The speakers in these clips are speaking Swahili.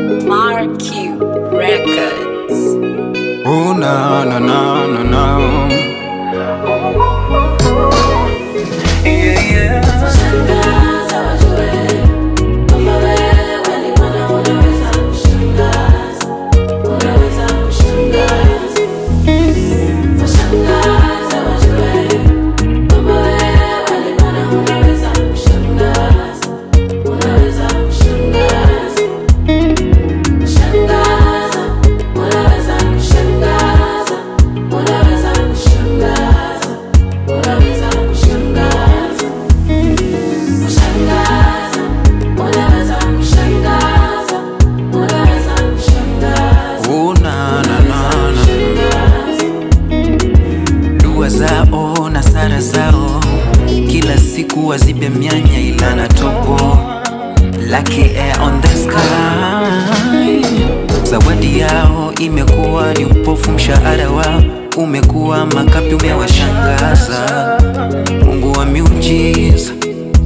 Marquee Records. Oh no no no no no. Yeah yeah. Zao na sara zao kila siku wazibe mianya ila na tobo Lucky air on the sky. Zawadi yao imekuwa ni upofu, mshahara wao umekuwa makapi, umewashangaza. Mungu wa miujiza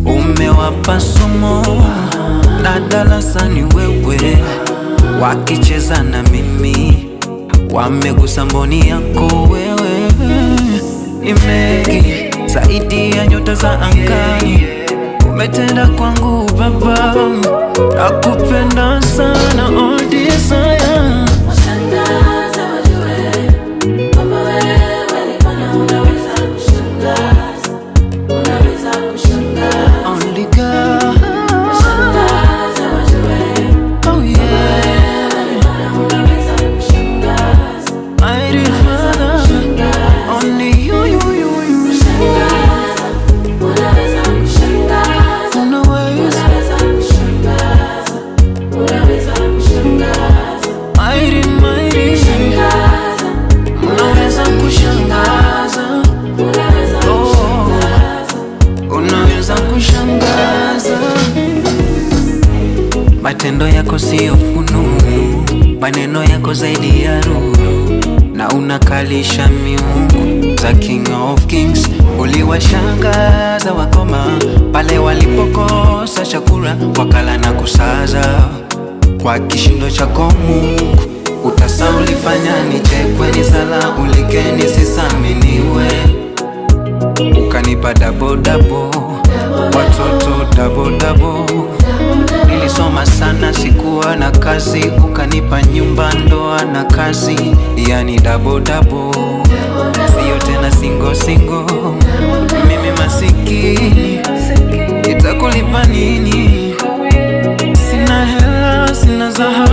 umewapa somo na darasani wewe, wakicheza na mimi wamegusa mboni yako wewe. Ni mengi zaidi ya nyota za angani umetenda kwangu Baba, nakupenda sana oh desire. Washangaza wajue kwamba wewe ni Bwana, unaweza kushangaza, unaweza kushangaza. Only God. Washangaza wajue Oh yeah, unaweza kushangaza, mighty Father, only you. unaweza kushangaza, unaweza kushangaza, unaweza kushangaza. Mighty unaweza kushangaza, unaweza kushangaza. Matendo yako sio fununu, maneno yako zaidi ya ruru, na unakalisha miungu za King of Kings. Uliwashangaza wakoma pale walipokosa chakula, wakala na kusaza. Kwa kishindo chako Mungu utasa ulifanya nichekwe, ni sala ulikeni sisaminiwe, ukanipa double double, watoto double double. Nilisoma sana sikuwa na kazi, ukanipa nyumba, ndoa na kazi, yani double double. Sio tena single single, mimi masikini itakulipa nini? Sina hela, sina dhahabu